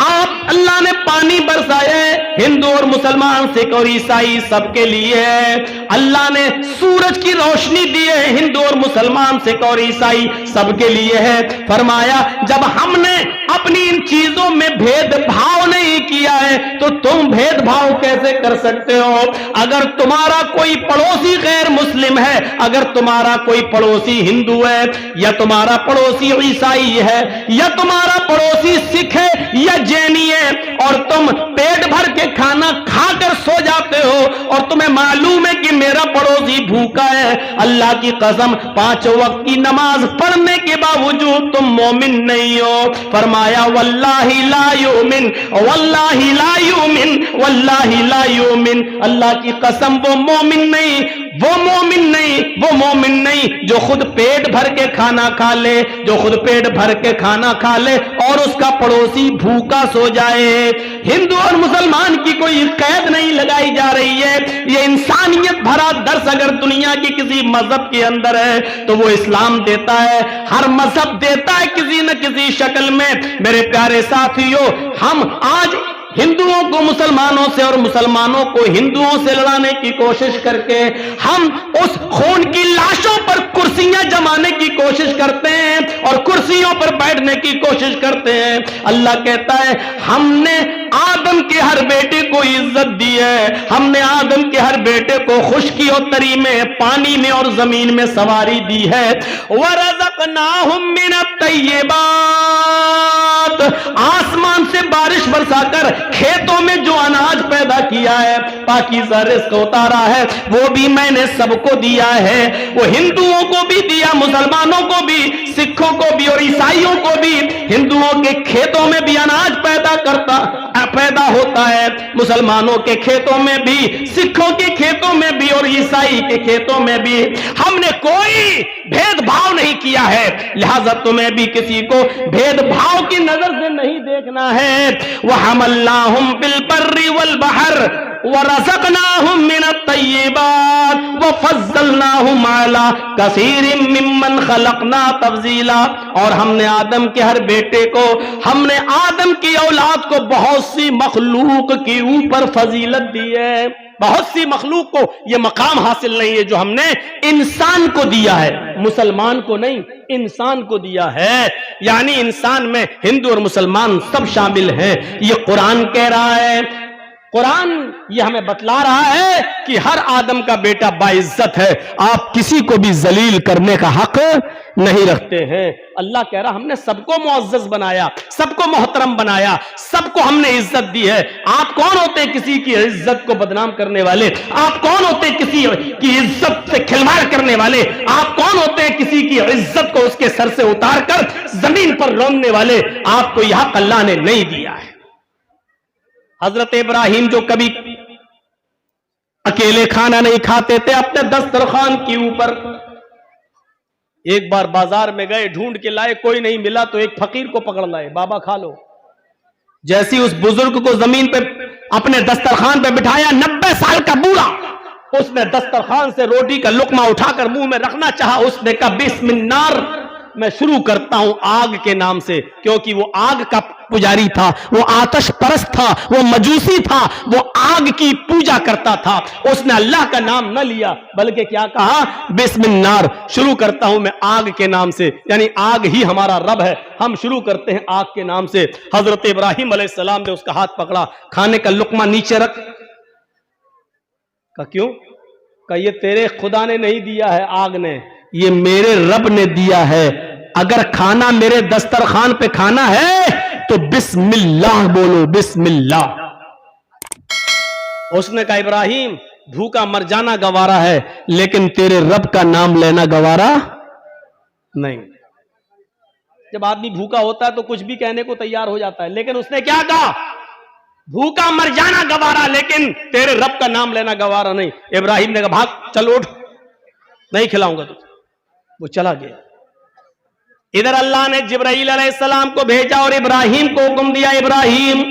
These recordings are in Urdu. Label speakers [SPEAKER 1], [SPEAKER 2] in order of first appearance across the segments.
[SPEAKER 1] آپ اللہ نے پانی برسایا ہے ہندو اور مسلمان، سکھ اور عیسائی سب کے لیے ہے۔ اللہ نے سورج کی روشنی دی ہے ہندو اور مسلمان، سکھ اور عیسائی سب کے لیے ہے۔ فرمایا جب ہم نے اپنی ان چیزوں میں بھید بھاؤ نہیں کیا ہے تو تم بھید بھاؤ کیسے کر سکتے ہو؟ اگر تمہارا کوئی پڑوسی غیر مسلم ہے، اگر تمہارا کوئی پڑوسی ہندو ہے یا تمہارا پڑوسی عیسائی ہے یا تمہارا پڑوسی سکھ ہے یا جینی ہے، اور تم پیٹ بھر کے کھانا کھا کر سو جاتے ہو اور تمہیں معلوم ہے کہ میرا پڑوسی بھوکا ہے، اللہ کی قسم 5 وقت کی نماز پڑھنے کے باوجود تم مومن نہیں ہو۔ فرمایا واللہ لا یؤمن، واللہ لا یؤمن، واللہ لا یؤمن، اللہ کی قسم وہ مومن نہیں، وہ مومن نہیں، وہ مومن نہیں جو خود پیٹ بھر کے کھانا کھا لے، جو خود پیٹ بھر کے کھانا کھا لے اور اس کا پڑوسی بھوکا سو جائے۔ ہندو اور مسلمان کی کوئی قید نہیں لگائی جا رہی ہے، یہ انسانیت بھرا درس اگر دنیا کی کسی مذہب کے اندر ہے تو وہ اسلام دیتا ہے۔ ہر مذہب دیتا ہے کسی نہ کسی شکل میں۔ میرے پیارے ساتھیوں، ہم آج ہندوؤں کو مسلمانوں سے اور مسلمانوں کو ہندوؤں سے لڑانے کی کوشش کر کے ہم اس خون کی لاشوں پر کرسیاں جمانے کی کوشش کرتے ہیں اور کرسیوں پر بیٹھنے کی کوشش کرتے ہیں۔ اللہ کہتا ہے ہم نے آدم کے ہر بیٹے کو عزت دی ہے، ہم نے آدم کے ہر بیٹے کو خشکی اور تری میں، پانی میں اور زمین میں سواری دی ہے۔ وَرَزَقْنَاهُم مِّنَ الطَّيِّبَاتِ، آسمان سے بارش برسا کر کھیتوں میں جو اناج پیدا کیا ہے، پاکیزہ رزق اتارا ہے، وہ بھی میں نے سب کو دیا ہے۔ وہ ہندوؤں کو بھی دیا، مسلمانوں کو بھی، سکھوں کو بھی اور عیسائیوں کو بھی۔ ہندوؤں کے کھیتوں میں بھی اناج پیدا ہوتا ہے، مسلمانوں کے کھیتوں میں بھی، سکھوں کے کھیتوں میں بھی اور عیسائی کے کھیتوں میں بھی۔ ہم نے کوئی بھید بھاؤ نہیں کیا ہے، لہذا تمہیں بھی کسی کو بھید بھاؤ کی نظر سے نہیں دیکھنا ہے۔ وَحَمَلْنَاهُمْ فِي الْبَرِّ وَالْبَحْرِ وَرَزَقْنَاهُمْ مِنَ الطَّيِّبَاتِ وَفَضَّلْنَاهُمْ عَلَى كَثِيرٍ مِّمَّنْ خَلَقْنَا تَفْضِيلًا، اور ہم نے آدم کے ہر بیٹے کو، ہم نے آدم کی اولاد کو بہت سی مخلوق کے اوپر فضیلت دی ہے۔ بہت سی مخلوق کو یہ مقام حاصل نہیں ہے جو ہم نے انسان کو دیا ہے، مسلمان کو نہیں، انسان کو دیا ہے۔ یعنی انسان میں ہندو اور مسلمان سب شامل ہیں۔ یہ قرآن کہہ رہا ہے، قرآن یہ ہمیں بتلا رہا ہے کہ ہر آدم کا بیٹا باعزت ہے، آپ کسی کو بھی ذلیل کرنے کا حق نہیں رکھتے ہیں۔ اللہ کہہ رہا ہم نے سب کو معزز بنایا، سب کو محترم بنایا، سب کو ہم نے عزت دی ہے۔ آپ کون ہوتے ہیں کسی کی عزت کو بدنام کرنے والے؟ آپ کون ہوتے ہیں کسی کی عزت سے کھلواڑ کرنے والے؟ آپ کون ہوتے ہیں کسی کی عزت کو اس کے سر سے اتار کر زمین پر روننے والے؟ آپ کو یہ حق اللہ نے نہیں دیا ہے۔ حضرت ابراہیم جو کبھی اکیلے کھانا نہیں کھاتے تھے اپنے دسترخوان کے اوپر، ایک بار بازار میں گئے، ڈھونڈ کے لائے، کوئی نہیں ملا تو ایک فقیر کو پکڑ لائے، بابا کھا لو۔ جیسی اس بزرگ کو زمین پہ اپنے دسترخوان پہ بٹھایا، 90 سال کا بوڑھا، اس نے دسترخوان سے روٹی کا لقمہ اٹھا کر منہ میں رکھنا چاہا، اس نے کہا بسم النار، میں شروع کرتا ہوں آگ کے نام سے، کیونکہ وہ آگ کا پجاری تھا، وہ آتش پرست تھا، وہ مجوسی تھا، وہ آگ کی پوجا کرتا تھا۔ اس نے اللہ کا نام نہ لیا بلکہ کیا کہا؟ بسم النار، شروع کرتا ہوں میں آگ کے نام سے، یعنی آگ ہی ہمارا رب ہے، ہم شروع کرتے ہیں آگ کے نام سے۔ حضرت ابراہیم علیہ السلام نے اس کا ہاتھ پکڑا، کھانے کا لقمہ نیچے رکھ، کہا کیوں؟ کہا یہ تیرے خدا نے نہیں دیا ہے آگ نے، یہ میرے رب نے دیا ہے، اگر کھانا میرے دسترخوان پہ کھانا ہے تو بسم اللہ بولو، بسم اللہ۔ اس نے کہا ابراہیم بھوکا مر جانا گوارا ہے لیکن تیرے رب کا نام لینا گوارا نہیں۔ جب آدمی بھوکا ہوتا ہے تو کچھ بھی کہنے کو تیار ہو جاتا ہے، لیکن اس نے کیا کہا؟ بھوکا مر جانا گوارا لیکن تیرے رب کا نام لینا گوارا نہیں۔ ابراہیم نے کہا بھاگ، چل اٹھ، نہیں کھلاؤں گا تجھے۔ وہ چلا گیا۔ ادھر اللہ نے جبرائیل علیہ السلام کو بھیجا اور ابراہیم کو حکم دیا، ابراہیم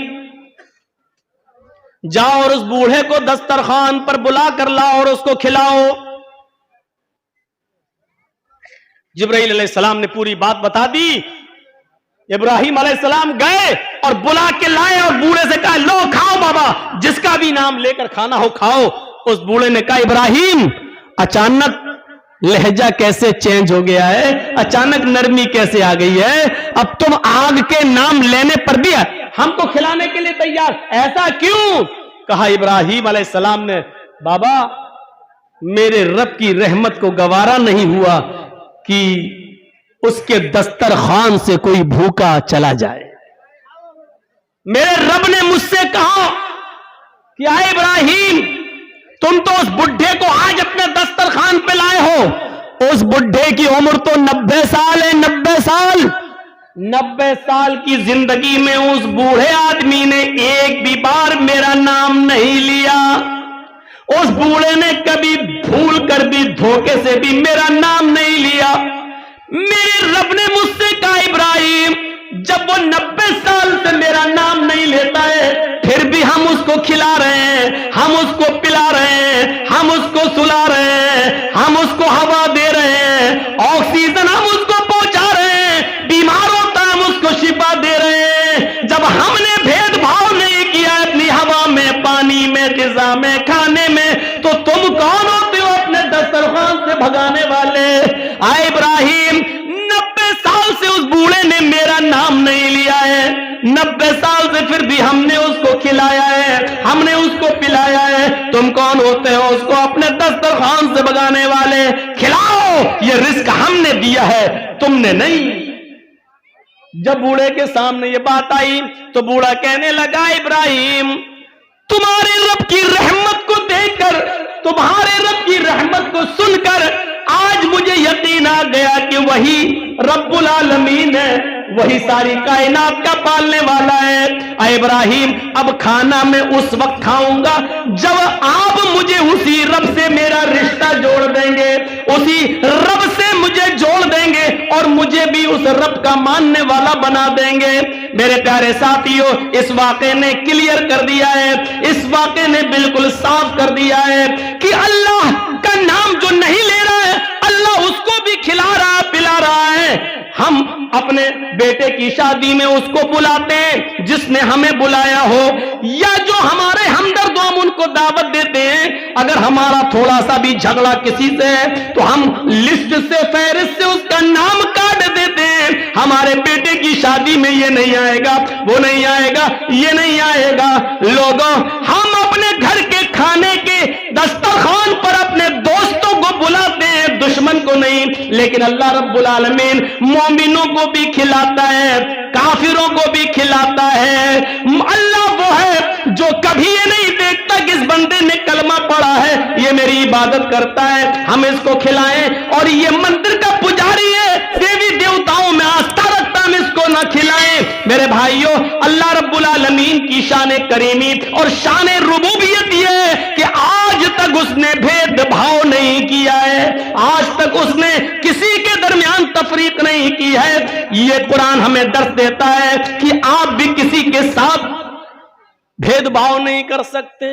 [SPEAKER 1] جاؤ اور اس بوڑھے کو دسترخوان پر بلا کر لاؤ اور اس کو کھلاؤ۔ جبرائیل علیہ السلام نے پوری بات بتا دی۔ ابراہیم علیہ السلام گئے اور بلا کے لائے اور بوڑھے سے کہا لو کھاؤ بابا، جس کا بھی نام لے کر کھانا ہو کھاؤ۔ اس بوڑھے نے کہا ابراہیم اچانک لہجہ کیسے چینج ہو گیا ہے، اچانک نرمی کیسے آ گئی ہے، اب تم آگ کے نام لینے پر بھی ہم کو کھلانے کے لیے تیار، ایسا کیوں؟ کہا ابراہیم علیہ السلام نے بابا میرے رب کی رحمت کو گوارا نہیں ہوا کہ اس کے دسترخوان سے کوئی بھوکا چلا جائے۔ میرے رب نے مجھ سے کہا کہ آئے ابراہیم تم تو اس بڈھے کو آج اپنے دسترخوان پہ لائے ہو، اس بڈھے کی عمر تو 90 سال ہے، 90 سال، 90 سال کی زندگی میں اس بوڑھے آدمی نے ایک بھی بار میرا نام نہیں لیا، اس بوڑھے نے کبھی بھول کر بھی دھوکے سے بھی میرا نام نہیں لیا۔ میرے رب نے مجھ سے کہا ابراہیم جب وہ 90 سال سے میرا نام نہیں لیتا ہے پھر بھی ہم اس کو کھلا رہے ہیں، ہم اس کو پلا رہے ہیں، ہم اس کو سلا رہے ہیں، ہم اس کو ہوا دے رہے ہیں، آکسیجن ہم اس کو پہنچا رہے ہیں، بیمار ہوتا ہم اس کو شفا دے رہے ہیں۔ جب ہم نے بھید بھاؤ نہیں کیا اپنی ہوا میں، پانی میں، غذا میں، کھانے میں، تو تم کون ہوتے ہو اپنے دسترخوان سے بھگانے والے؟ آئے ابراہیم 90 سال سے اس بوڑھے نے میرا نام نہیں لیا ہے، 90 سال سے پھر بھی ہم نے اس کو کھلایا ہے، ہم نے اس کو پلایا ہے، تم کون ہوتے ہو اس کو اپنے دسترخوان سے بھگانے والے؟ کھلاؤ، یہ رزق ہم نے دیا ہے تم نے نہیں۔ جب بوڑھے کے سامنے یہ بات آئی تو بوڑھا کہنے لگا ابراہیم تمہارے رب کی رحمت کو دیکھ کر، تمہارے رب کی رحمت کو سن کر آج مجھے یقین آ گیا کہ وہی رب العالمین ہے، وہی ساری کائنات کا پالنے والا ہے۔ اے ابراہیم اب کھانا میں اس وقت کھاؤں گا جب آپ مجھے اسی رب سے میرا رشتہ جوڑ دیں گے، اسی رب سے مجھے جوڑ دیں گے اور مجھے بھی اس رب کا ماننے والا بنا دیں گے۔ میرے پیارے ساتھیوں اس واقعے نے کلیئر کر دیا ہے، اس واقعے نے بالکل صاف کر دیا ہے کہ اللہ کا نام جو نہیں لے رہا ہے اللہ اس کو بھی کھلا رہا پلا رہا ہے۔ ہم اپنے بیٹے کی شادی میں اس کو بلاتے ہیں جس نے ہمیں بلایا ہو، یا جو ہمارے ہمدرد ہم ان کو دعوت دیتے ہیں۔ اگر ہمارا تھوڑا سا بھی جھگڑا کسی سے ہے تو ہم لسٹ سے فہرست سے اس کا نام کاٹ دیتے ہیں۔ ہمارے بیٹے کی شادی میں یہ نہیں آئے گا، وہ نہیں آئے گا، یہ نہیں آئے گا۔ لوگوں ہم اپنے گھر کے کھانے کے دسترخوان پر اپنے دوستوں کو بلاتے ہیں، دشمن کو نہیں، لیکن اللہ رب العالمین مومنوں کو بھی کھلاتا ہے، کافروں کو بھی کھلاتا ہے۔ اللہ وہ ہے جو کبھی یہ نہیں دیکھتا کہ اس بندے نے کلمہ پڑھا ہے، یہ میری عبادت کرتا ہے، ہم اس کو کھلائیں، اور یہ مندر کا پجاری ہے، دیوی دیوتاؤں میں آستھا رکھتا، ہم اس کو نہ کھلائیں۔ میرے بھائیوں اللہ رب العالمین کی شان کریمی اور شان ربوبیت یہ ہے کہ آج تک اس نے بھید بھاؤ نہیں کیا ہے، آج تک اس نے کسی کے درمیان تفریق نہیں کی ہے۔ یہ قرآن ہمیں درس دیتا ہے کہ آپ بھی کسی کے ساتھ بھید بھاؤ نہیں کر سکتے۔